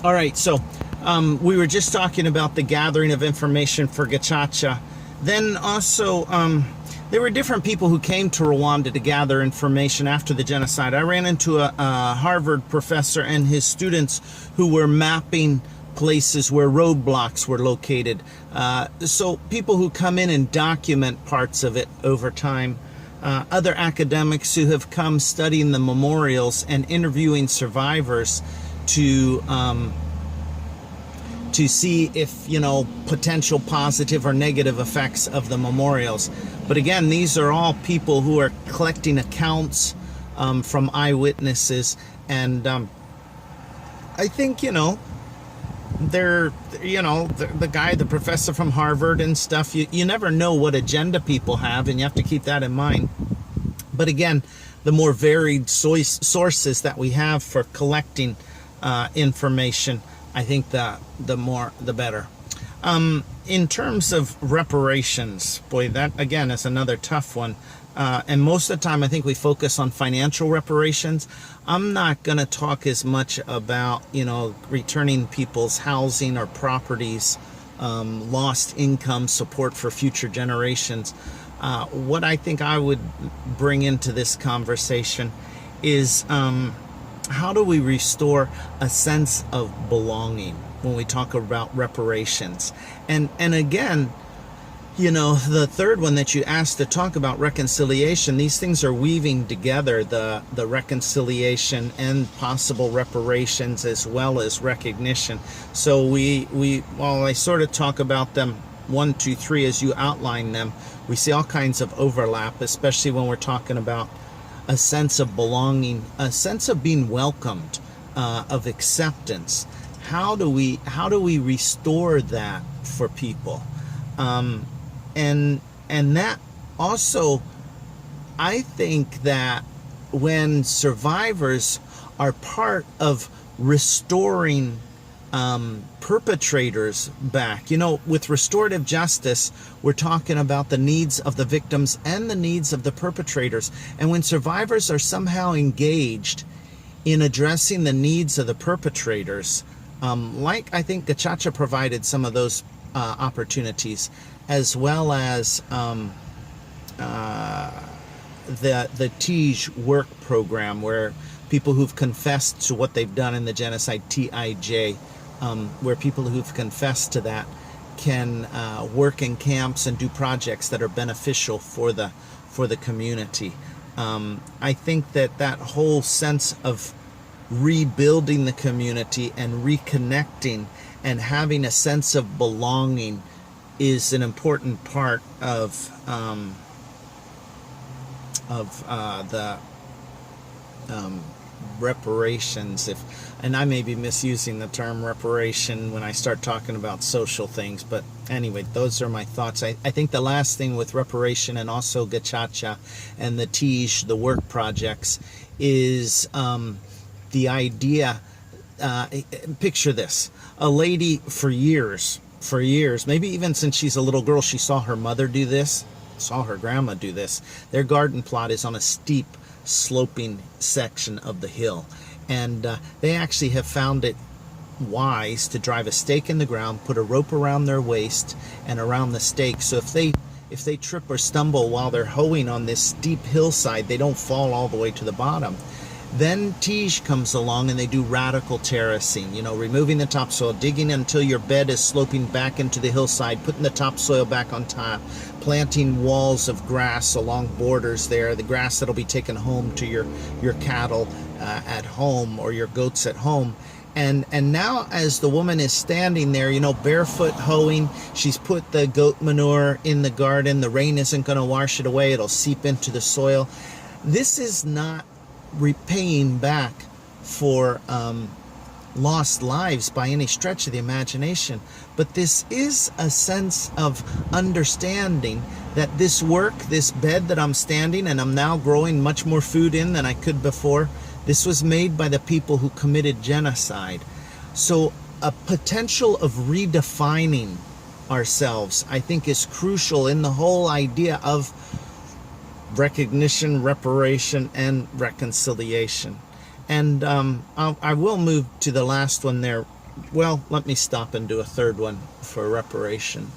All right, so we were just talking about the gathering of information for Gacaca. Then also, there were different people who came to Rwanda to gather information after the genocide. I ran into a Harvard professor and his students who were mapping places where roadblocks were located. So people who come in and document parts of it over time. Other academics who have come studying the memorials and interviewing survivors to see if, potential positive or negative effects of the memorials. But again, these are all people who are collecting accounts from eyewitnesses, and I think, they're, the professor from Harvard and stuff, you never know what agenda people have, and you have to keep that in mind. But again, the more varied sources that we have for collecting information, I think the more the better. In terms of reparations, boy, that again is another tough one. And most of the time I think we focus on financial reparations. I'm not going to talk as much about, returning people's housing or properties, lost income, support for future generations. What I think I would bring into this conversation is how do we restore a sense of belonging when we talk about reparations? And again, the third one that you asked to talk about, reconciliation, these things are weaving together, the reconciliation and possible reparations as well as recognition. So while I sort of talk about them 1, 2, 3 as you outline them, we see all kinds of overlap, especially when we're talking about a sense of belonging, a sense of being welcomed, of acceptance. How do we restore that for people? And that also, I think that when survivors are part of restoring perpetrators back, with restorative justice, we're talking about the needs of the victims and the needs of the perpetrators. And when survivors are somehow engaged in addressing the needs of the perpetrators, like I think Gacaca provided some of those opportunities, as well as the TIJ work program, where people who've confessed to what they've done in the genocide, TIJ, where people who've confessed to that can work in camps and do projects that are beneficial for the community. I think that whole sense of rebuilding the community and reconnecting and having a sense of belonging is an important part of the reparations. And I may be misusing the term reparation when I start talking about social things, but anyway, those are my thoughts. I think the last thing with reparation and also Gacaca and the TIJ, the work projects, is the idea, picture this, a lady for years, maybe even since she's a little girl, she saw her mother do this, saw her grandma do this. Their garden plot is on a steep, sloping section of the hill, and they actually have found it wise to drive a stake in the ground, put a rope around their waist and around the stake, so if they trip or stumble while they're hoeing on this steep hillside, they don't fall all the way to the bottom. Then TIJ comes along and they do radical terracing, removing the topsoil, digging until your bed is sloping back into the hillside, putting the topsoil back on top, planting walls of grass along borders there, the grass that'll be taken home to your cattle at home or your goats at home. And now as the woman is standing there, barefoot hoeing, she's put the goat manure in the garden. The rain isn't going to wash it away. It'll seep into the soil. This is not repaying back for lost lives by any stretch of the imagination, but this is a sense of understanding that this work, this bed that I'm standing and I'm now growing much more food in than I could before, this was made by the people who committed genocide. So a potential of redefining ourselves, I think, is crucial in the whole idea of recognition, reparation, and reconciliation. And I will move to the last one there well, let me stop and do a third one for reparation.